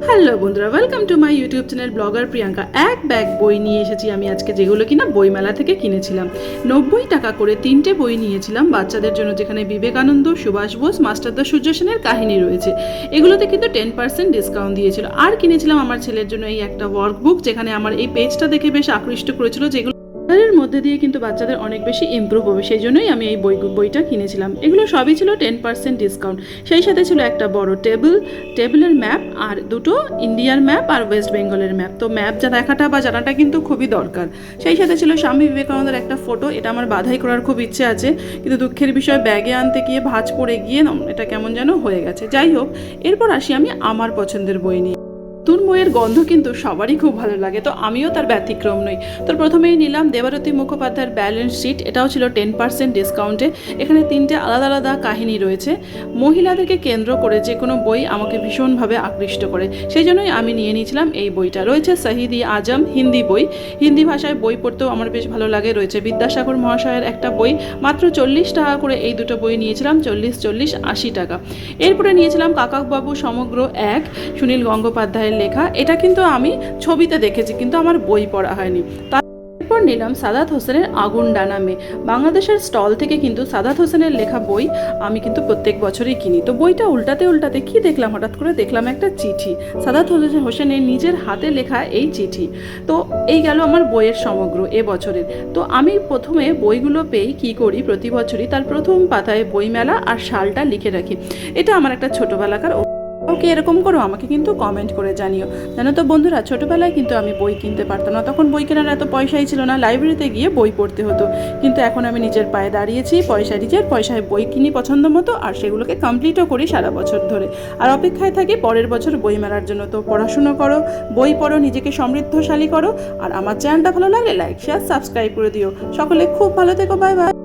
Hello বন্ধুরা, welcome to my YouTube channel blogger Priyanka. এক bag বই নিয়ে এসেছি আমি আজকে, যেগুলো কিনা বইমেলা থেকে কিনেছিলাম। 90 টাকা করে 3টে বই নিয়েছিলাম বাচ্চাদের জন্য, যেখানে বিবেকানন্দ, সুভাষ বোস, মাস্টারদা সূর্য সেনের কাহিনী রয়েছে। এগুলোতে কিন্তু 10% ডিসকাউন্ট দিয়েছিল। আর কিনেছিলাম আমার ছেলের জন্য এই একটা ওয়ার্কবুক, যেখানে আমার এই পেজটা দেখে বেশ আকৃষ্ট করেছিল, যেগুলো এর মধ্যে দিয়ে কিন্তু বাচ্চাদের অনেক বেশি ইমপ্রুভ হবে। সেই জন্যই আমি এই বইটা কিনেছিলাম। এগুলো সবই ছিল 10% ডিসকাউন্ট। সেই সাথে ছিল একটা বড় টেবিলের ম্যাপ, আর দুটো ইন্ডিয়ার ম্যাপ আর ওয়েস্ট বেঙ্গলের ম্যাপ। তো ম্যাপ দেখাটা বা জানাটা কিন্তু খুবই দরকার। সেই সাথে ছিল স্বামী বিবেকানন্দের একটা ফটো। এটা আমার বাধাই করার খুব ইচ্ছে আছে, কিন্তু দুঃখের বিষয় ব্যাগে আনতে গিয়ে ভাঁজ পড়ে গিয়ে এটা কেমন যেন হয়ে গেছে। যাই হোক, এরপর আসি আমি আমার পছন্দের বই নিয়ে। নতুন বইয়ের গন্ধ কিন্তু সবারই খুব ভালো লাগে, তো আমিও তার ব্যতিক্রম নই। তো প্রথমেই নিলাম দেবারতী মুখোপাধ্যায়ের ব্যালেন্স শিট। এটাও ছিল 10% ডিসকাউন্টে। এখানে 3টে আলাদা আলাদা কাহিনী রয়েছে। মহিলাদেরকে কেন্দ্র করে যে কোনো বই আমাকে ভীষণভাবে আকৃষ্ট করে, সেই জন্যই আমি নিয়ে নিয়েছিলাম এই বইটা। রয়েছে শহীদ-ই আজম হিন্দি বই, হিন্দি ভাষায় বই পড়তেও আমার বেশ ভালো লাগে। রয়েছে বিদ্যাসাগর মহাশয়ের একটা বই, মাত্র 40 টাকা করে এই দুটো বই নিয়েছিলাম। 40 80 টাকা। এরপরে নিয়েছিলাম কাকাবাবু সমগ্র এক, সুনীল গঙ্গোপাধ্যায়ের লেখা। এটা কিন্তু আমি ছবিতে দেখেছি, কিন্তু আমার বই পড়া হয়নি। তারপর নিলাম সাদাত হোসেনের আগুন ডানা মেয়ে। বাংলাদেশের স্টল থেকে কিন্তু সাদাত হোসেনের লেখা বই আমি কিন্তু প্রত্যেক বছরই কিনি। তো বইটা উল্টাতে কি দেখলাম, হঠাৎ করে দেখলাম একটা চিঠি, সাদাত হোসেনের নিজের হাতে লেখা এই চিঠি। তো এই গেল আমার বইয়ের সমগ্র এবছরের। তো আমি প্রথমে বইগুলো পেয়ে কি করি, প্রতি বছরই তার প্রথম পাতায় বইমেলা আর সালটা লিখে রাখি। এটা আমার একটা ছোটোবেলাকার। ওকে, এরকম করো, আমাকে কিন্তু কমেন্ট করে জানিও। জানো তো বন্ধুরা, ছোটোবেলায় কিন্তু আমি বই কিনতে পারতাম না, তখন বই কেনার এত পয়সাই ছিল না, লাইব্রেরিতে গিয়ে বই পড়তে হতো। কিন্তু এখন আমি নিজের পায়ে দাঁড়িয়েছি, নিজের পয়সায় বই কিনি পছন্দ মতো, আর সেগুলোকে কমপ্লিটও করি সারা বছর ধরে। আর অপেক্ষায় থাকি পরের বছর বই মেলার জন্য। তো পড়াশুনো করো, বই পড়ো, নিজেকে সমৃদ্ধশালী করো। আর আমার চ্যানেলটা ভালো লাগলে লাইক, শেয়ার, সাবস্ক্রাইব করে দিও। সকলে খুব ভালো থেকো, বাই বাই।